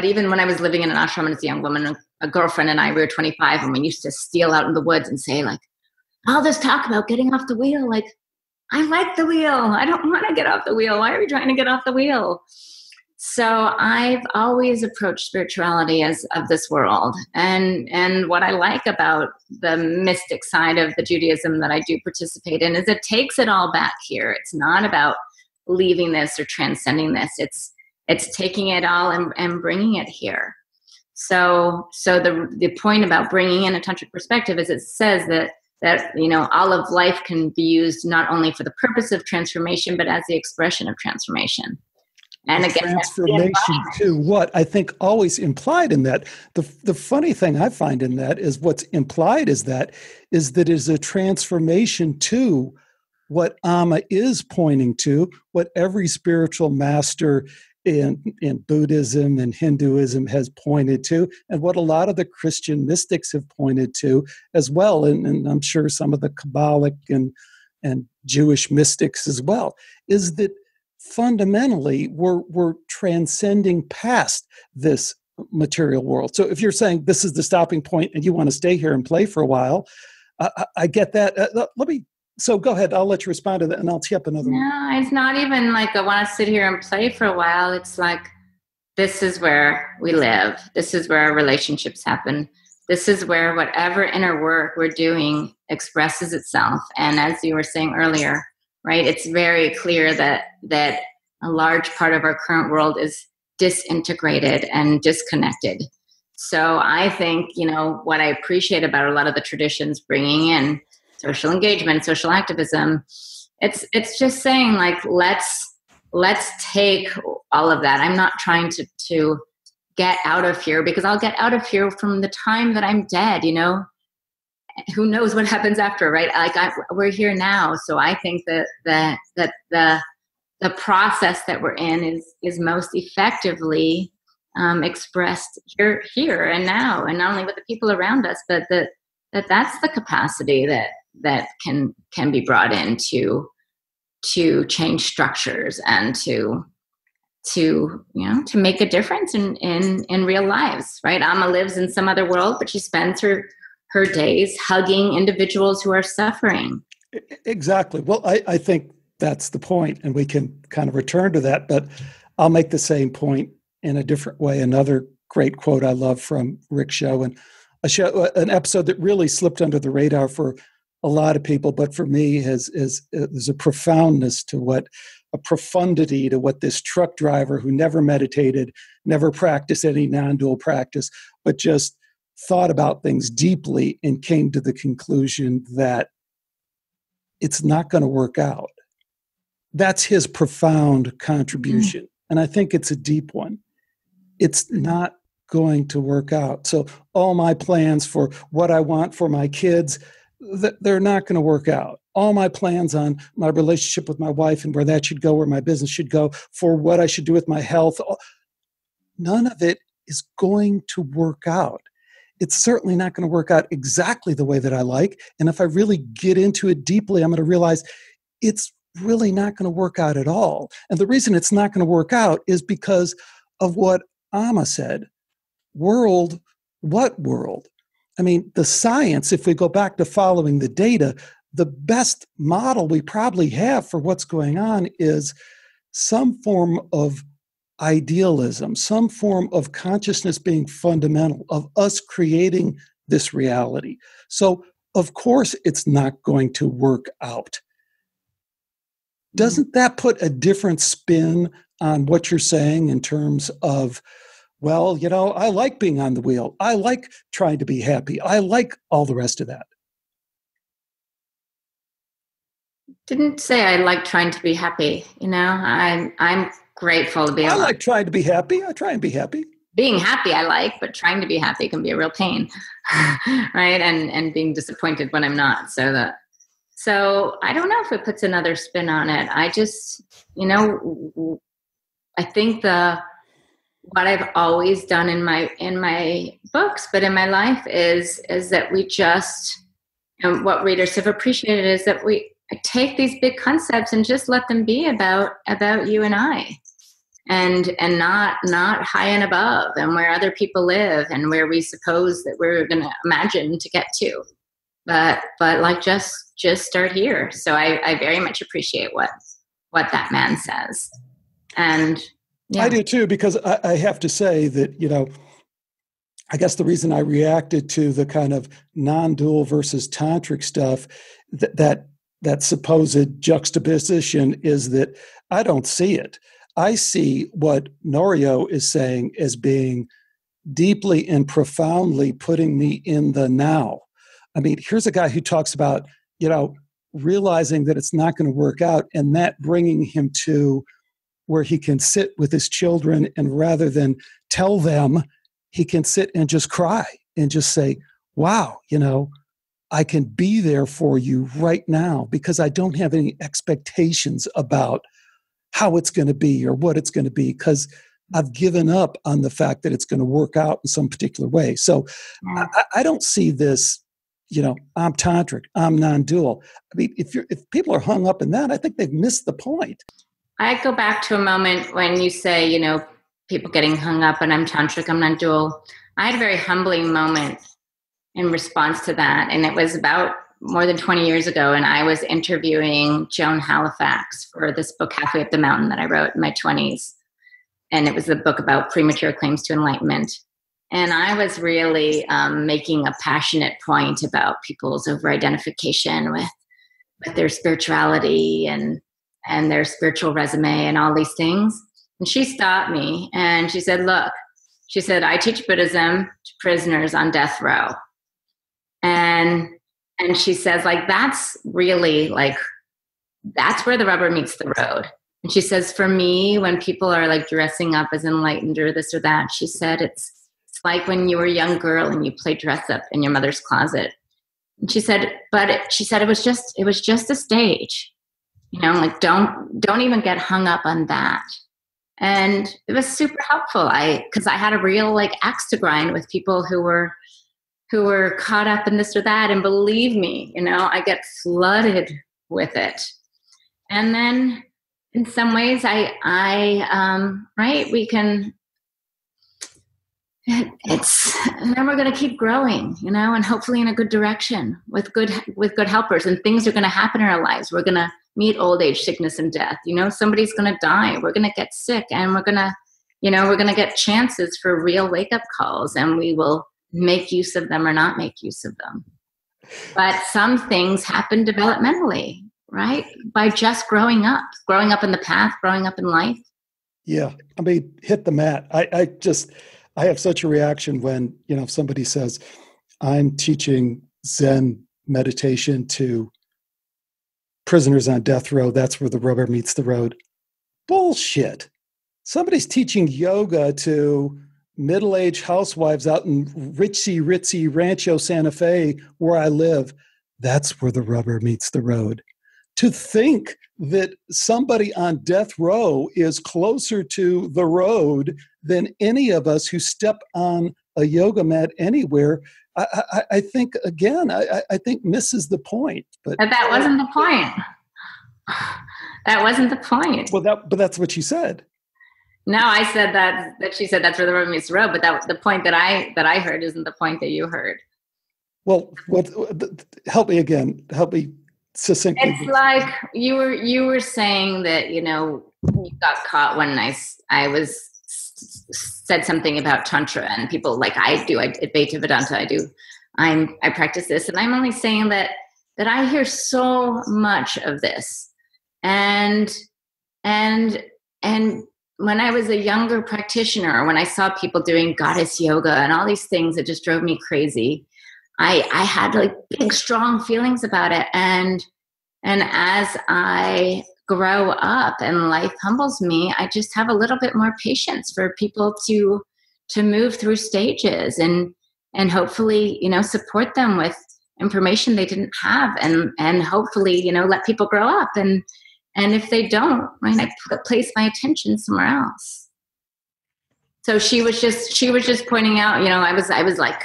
even when I was living in an ashram as a young woman, a girlfriend and I, we were 25, and we used to steal out in the woods and say, like, all this talk about getting off the wheel. Like, I like the wheel. I don't want to get off the wheel. Why are we trying to get off the wheel? So I've always approached spirituality as of this world. And what I like about the mystic side of the Judaism that I do participate in is it takes it all back here. It's not about leaving this or transcending this. It's taking it all and bringing it here. So the point about bringing in a tantric perspective is it says that all of life can be used not only for the purpose of transformation, but as the expression of transformation. And again, transformation to what I think always implied in that. The funny thing I find in that is what's implied is that is a transformation to what Amma is pointing to, what every spiritual master in Buddhism and Hinduism has pointed to, and what a lot of the Christian mystics have pointed to as well, and I'm sure some of the Kabbalic and Jewish mystics as well, is that fundamentally we're transcending past this material world. So if you're saying this is the stopping point and you want to stay here and play for a while, I get that. So go ahead. I'll let you respond to that, and I'll tee up another one. No, it's not even like I want to sit here and play for a while. It's like, this is where we live. This is where our relationships happen. This is where whatever inner work we're doing expresses itself. And as you were saying earlier, right, it's very clear that a large part of our current world is disintegrated and disconnected. So I think, what I appreciate about a lot of the traditions bringing in social engagement, social activism, it's just saying, like, let's take all of that. I'm not trying to get out of here, because I'll get out of here from the time that I'm dead, who knows what happens after, right? Like, we're here now. So I think that the process that we're in is most effectively expressed here and now, and not only with the people around us, but that's the capacity that can be brought in to change structures and to make a difference in real lives, right? Amma lives in some other world, but she spends her days hugging individuals who are suffering. Exactly. Well, I think that's the point, and we can kind of return to that, but I'll make the same point in a different way. Another great quote I love from Rick Show, and an episode that really slipped under the radar for a lot of people, but for me there's a profoundness to a profundity to what this truck driver who never meditated, never practiced any non-dual practice, but just thought about things deeply and came to the conclusion that it's not going to work out. That's his profound contribution. And I think it's a deep one. It's not going to work out. So all my plans for what I want for my kids, they're not going to work out. All my plans on my relationship with my wife and where that should go, where my business should go, for what I should do with my health, none of it is going to work out. It's certainly not going to work out exactly the way that I like. And if I really get into it deeply, I'm going to realize it's really not going to work out at all. And the reason it's not going to work out is because of what Amma said. World, what world? I mean, the science, if we go back to following the data, the best model we probably have for what's going on is some form of idealism, some form of consciousness being fundamental, of us creating this reality. So, of course, it's not going to work out. Doesn't that put a different spin on what you're saying in terms of, well, I like being on the wheel. I like trying to be happy. I like all the rest of that. Didn't say I like trying to be happy. I'm grateful to be alive. I like trying to be happy. I try and be happy. Being happy I like, but trying to be happy can be a real pain, right? And being disappointed when I'm not. So I don't know if it puts another spin on it. I just, I think what I've always done in my books, but in my life is that we just, and what readers have appreciated is that we take these big concepts and just let them be about you and I, and not high and above, and where other people live and where we suppose that we're going to imagine to get to, but like just start here. So I very much appreciate what that man says, and yeah. I do too, because I have to say that I guess the reason I reacted to the kind of non-dual versus tantric stuff, that supposed juxtaposition, is that I don't see it. I see what Norio is saying as being deeply and profoundly putting me in the now. I mean, here's a guy who talks about, realizing that it's not going to work out, and that bringing him to where he can sit with his children, and rather than tell them, he can sit and just cry and just say, wow, I can be there for you right now because I don't have any expectations about how it's going to be or what it's going to be, because I've given up on the fact that it's going to work out in some particular way. So I don't see this, I'm tantric, I'm non-dual. I mean, if people are hung up in that, I think they've missed the point. I go back to a moment when you say, people getting hung up and I'm tantric, I'm non-dual. I had a very humbling moment in response to that. And it was about more than 20 years ago. And I was interviewing Joan Halifax for this book, Halfway Up the Mountain, that I wrote in my 20s. And it was a book about premature claims to enlightenment. And I was really making a passionate point about people's over-identification with their spirituality and their spiritual resume and all these things. And she stopped me and she said, look, I teach Buddhism to prisoners on death row. And she says, that's really that's where the rubber meets the road. And she says, for me, when people are dressing up as enlightened or this or that, she said, it's like when you were a young girl and you played dress up in your mother's closet. And she said, it was just a stage. Don't even get hung up on that. And it was super helpful. Because I had a real axe to grind with people who were caught up in this or that. And believe me, I get flooded with it. And then in some ways we can, and then we're going to keep growing, and hopefully in a good direction with good helpers, and things are going to happen in our lives. We're going to meet old age, sickness, and death. Somebody's going to die. We're going to get sick, and we're going to get chances for real wake-up calls, and we will make use of them or not make use of them. But some things happen developmentally, right? By just growing up in the path, growing up in life. Yeah. I mean, hit the mat. I have such a reaction when, somebody says, I'm teaching Zen meditation to prisoners on death row. That's where the rubber meets the road. Bullshit. Somebody's teaching yoga to middle-aged housewives out in ritzy Rancho Santa Fe, where I live. That's where the rubber meets the road. To think that somebody on death row is closer to the road than any of us who step on a yoga mat anywhere, I think, again, I think misses the point. But that wasn't the point. That wasn't the point. Well, but that's what she said. No, I said that she said that's where the rubber meets the road, but that the point that I heard isn't the point that you heard. Well, help me again. Help me succinctly. It's like you were saying that, you got caught when I was said something about Tantra, and people like I Advaita Vedanta, I practice this, and I'm only saying that I hear so much of this, and when I was a younger practitioner, when I saw people doing goddess yoga and all these things, it just drove me crazy. I had like big, strong feelings about it, and as I grow up and life humbles me, I just have a little bit more patience for people to move through stages and hopefully, support them with information they didn't have, and hopefully, let people grow up, and if they don't, right, I place my attention somewhere else. So she was just pointing out, I was like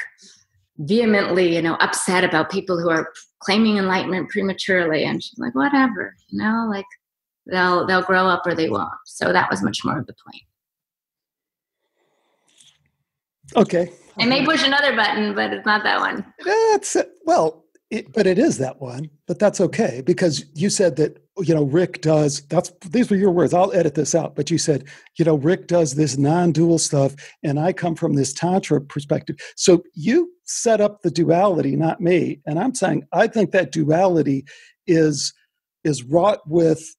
vehemently, upset about people who are claiming enlightenment prematurely, and she's like, whatever, like they'll grow up or they won't. So that was much more of the point. Okay. I may push another button, but it's not that one. But it is that one, but that's okay, because you said that, Rick does, these were your words, I'll edit this out, but you said, Rick does this non-dual stuff, and I come from this Tantra perspective. So you set up the duality, not me. And I'm saying, I think that duality is wrought with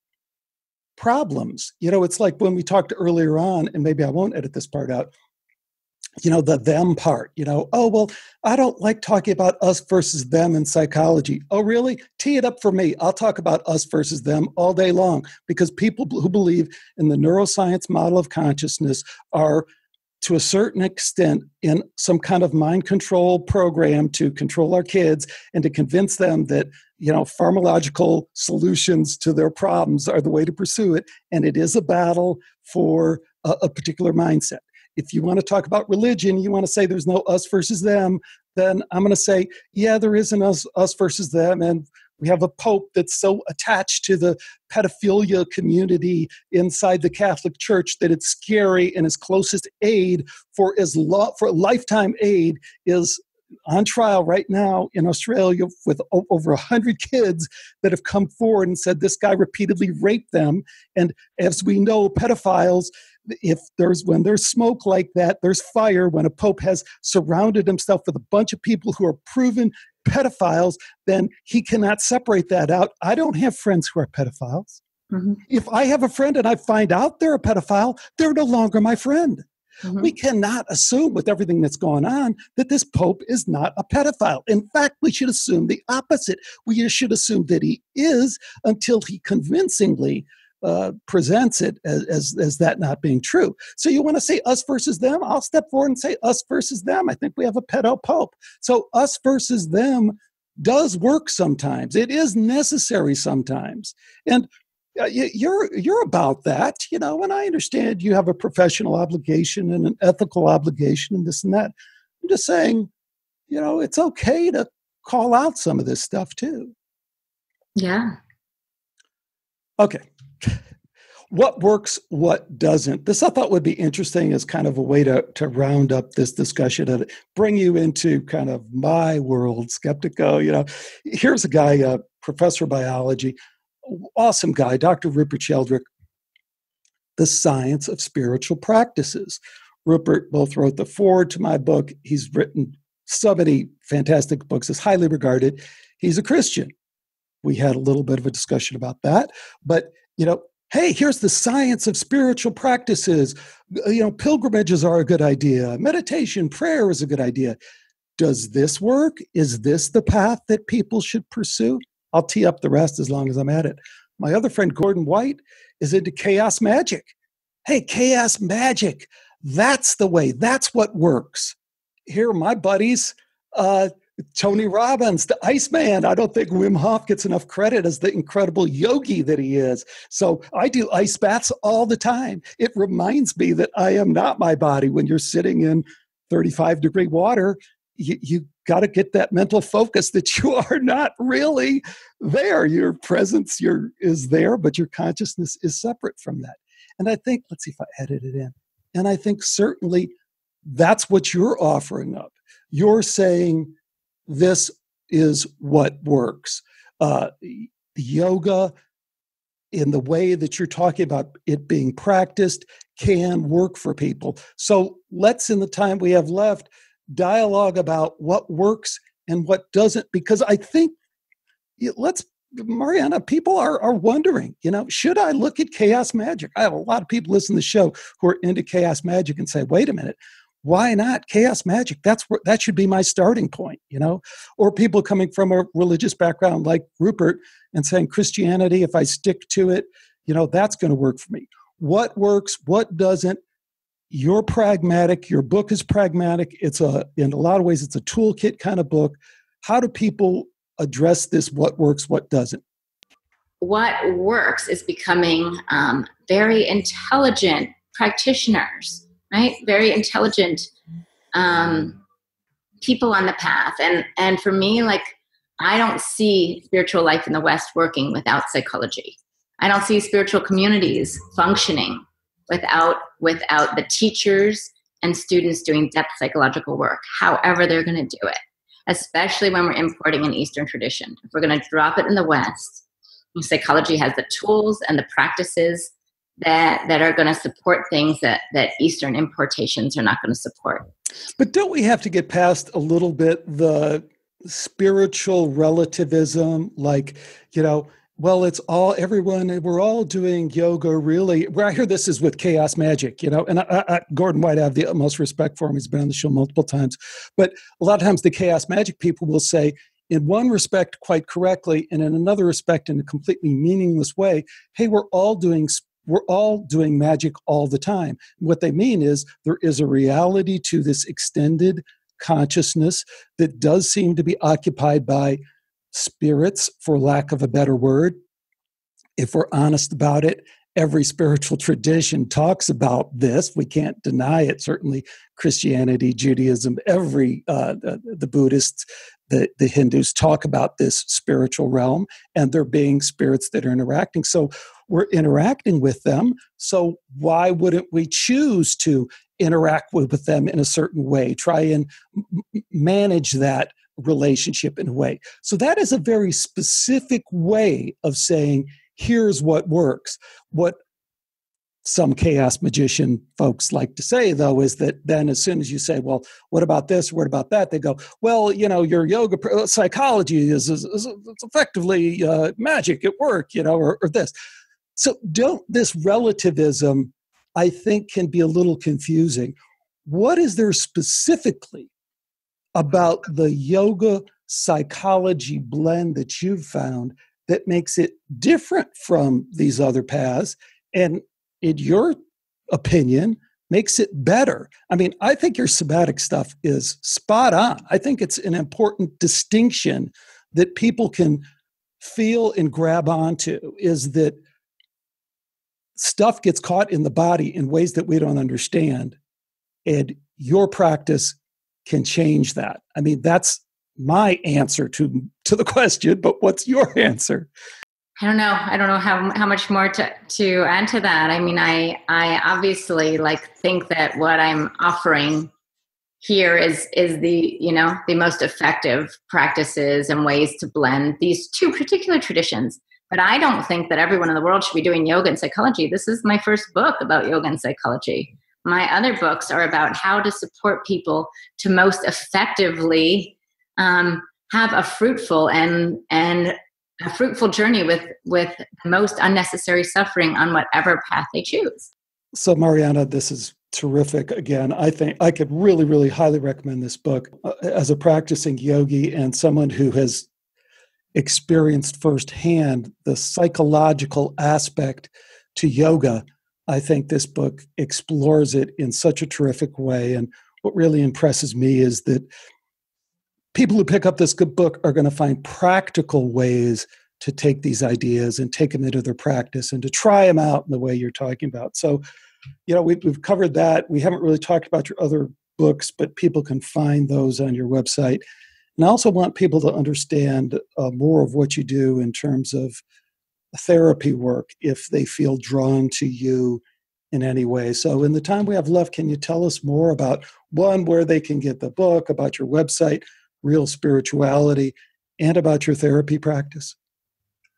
problems. It's like when we talked earlier on, and maybe I won't edit this part out, the them part, oh, well, I don't like talking about us versus them in psychology. Oh, really? Tee it up for me. I'll talk about us versus them all day long, because people who believe in the neuroscience model of consciousness are, to a certain extent, in some kind of mind control program to control our kids and to convince them that, pharmacological solutions to their problems are the way to pursue it. And it is a battle for a particular mindset. If you want to talk about religion, you want to say there's no us versus them, then I'm going to say, yeah, there is an us versus them. And we have a pope that's so attached to the pedophilia community inside the Catholic Church that it's scary, and his closest aide for lifetime aid is on trial right now in Australia with over 100 kids that have come forward and said this guy repeatedly raped them. And as we know, pedophiles, when there's smoke like that, there's fire. When a pope has surrounded himself with a bunch of people who are proven pedophiles, then he cannot separate that out. I don't have friends who are pedophiles. Mm-hmm. If I have a friend and I find out they're a pedophile, they're no longer my friend. Mm-hmm. We cannot assume, with everything that's going on, that this pope is not a pedophile. In fact, we should assume the opposite. We should assume that he is, until he convincingly presents it as that not being true. So you want to say us versus them? I'll step forward and say us versus them. I think we have a pedo pope. So us versus them does work sometimes. It is necessary sometimes. And you're about that, and I understand you have a professional obligation and an ethical obligation and this and that. I'm just saying, it's okay to call out some of this stuff too. Yeah. Okay. What works, what doesn't? This I thought would be interesting as kind of a way to round up this discussion and bring you into kind of my world, Skeptico. Here's a guy, a professor of biology, awesome guy, Dr. Rupert Sheldrake, The Science of Spiritual Practices. Rupert both wrote the foreword to my book. He's written so many fantastic books, is highly regarded. He's a Christian. We had a little bit of a discussion about that. But, hey, here's the science of spiritual practices. Pilgrimages are a good idea. Meditation, prayer is a good idea. Does this work? Is this the path that people should pursue? I'll tee up the rest as long as I'm at it. My other friend, Gordon White, is into chaos magic. Hey, chaos magic. That's the way. That's what works. Here are my buddies, Tony Robbins, the Iceman. I don't think Wim Hof gets enough credit as the incredible yogi that he is. So I do ice baths all the time. It reminds me that I am not my body. When you're sitting in 35-degree water, you got to get that mental focus that you are not really there. Your presence is there, but your consciousness is separate from that. And I think, let's see if I edit it in. And I think certainly that's what you're offering up. You're saying this is what works. Yoga in the way that you're talking about it being practiced can work for people. So let's, in the time we have left, dialogue about what works and what doesn't, because I think, Mariana, people are wondering, should I look at chaos magic? I have a lot of people listen to the show who are into chaos magic and say, wait a minute, why not chaos magic? That should be my starting point, or people coming from a religious background like Rupert and saying Christianity, if I stick to it, that's going to work for me. What works, what doesn't? You're pragmatic. Your book is pragmatic. In a lot of ways, it's a toolkit kind of book. How do people address this? What works, what doesn't? What works is becoming very intelligent practitioners, right? Very intelligent people on the path. And for me, I don't see spiritual life in the West working without psychology. I don't see spiritual communities functioning without the teachers and students doing depth psychological work, however they're going to do it, especially when we're importing an Eastern tradition. If we're going to drop it in the West, psychology has the tools and the practices that are going to support things that Eastern importations are not going to support. But don't we have to get past a little bit the spiritual relativism, we're all doing yoga, really. Where I hear this is with chaos magic, and Gordon White, I have the utmost respect for him. He's been on the show multiple times. But a lot of times the chaos magic people will say, in one respect, quite correctly, and in another respect, in a completely meaningless way, hey, we're all doing magic all the time. What they mean is there is a reality to this extended consciousness that does seem to be occupied by spirits, for lack of a better word. If we're honest about it, every spiritual tradition talks about this. We can't deny it. Certainly Christianity, Judaism, the Buddhists, the Hindus talk about this spiritual realm, and there being spirits that are interacting. So we're interacting with them. So why wouldn't we choose to interact with them in a certain way, try and manage that relationship in a way? So that is a very specific way of saying, here's what works. What some chaos magician folks like to say, though, is that then as soon as you say, well, what about this? What about that? They go, well, your yoga psychology is effectively magic at work, or this. So this relativism, I think, can be a little confusing. What is there specifically about the yoga psychology blend that you've found that makes it different from these other paths, and in your opinion, makes it better? I mean, I think your somatic stuff is spot on. I think it's an important distinction that people can feel and grab onto, is that stuff gets caught in the body in ways that we don't understand, and your practice can change that. I mean, that's my answer to the question, but what's your answer? I don't know how much more to add to that. I mean, I obviously think that what I'm offering here is the most effective practices and ways to blend these two particular traditions. But I don't think that everyone in the world should be doing yoga and psychology. This is my first book about yoga and psychology. My other books are about how to support people to most effectively have a fruitful and a fruitful journey with the most unnecessary suffering on whatever path they choose. So, Mariana, this is terrific. Again, I think I could really, really highly recommend this book. As a practicing yogi and someone who has experienced firsthand the psychological aspect to yoga, I think this book explores it in such a terrific way. And what really impresses me is that people who pick up this good book are going to find practical ways to take these ideas and take them into their practice and to try them out in the way you're talking about. So, we've covered that. We haven't really talked about your other books, but people can find those on your website. And I also want people to understand more of what you do in terms of therapy work if they feel drawn to you in any way. So in the time we have left, can you tell us more about, one, where they can get the book, about your website, Real Spirituality, and about your therapy practice?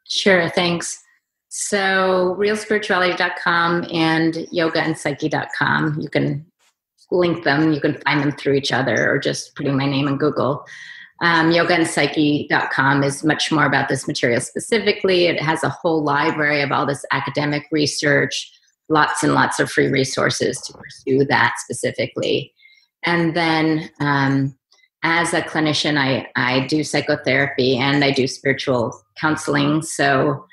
Sure, thanks. So realspirituality.com and yogaandpsyche.com. You can link them. You can find them through each other or just putting my name in Google. Yogaandpsyche.com is much more about this material specifically. It has a whole library of all this academic research, lots and lots of free resources to pursue that specifically. And then as a clinician, I do psychotherapy and I do spiritual counseling. So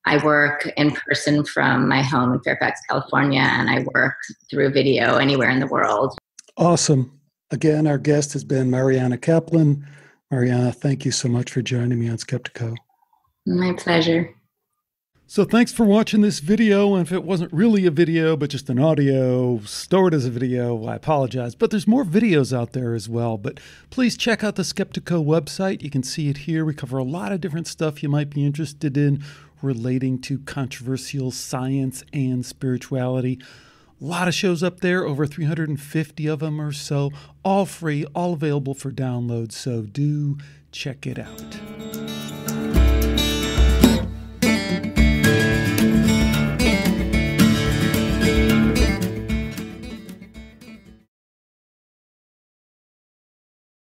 I work in person from my home in Fairfax, California, and I work through video anywhere in the world. Awesome. Again, our guest has been Mariana Caplan. Mariana, thank you so much for joining me on Skeptico. My pleasure. So thanks for watching this video. And if it wasn't really a video, but just an audio stored as a video, I apologize. But there's more videos out there as well. But please check out the Skeptico website. You can see it here. We cover a lot of different stuff you might be interested in relating to controversial science and spirituality. A lot of shows up there, over 350 of them or so, all free, all available for download. So do check it out.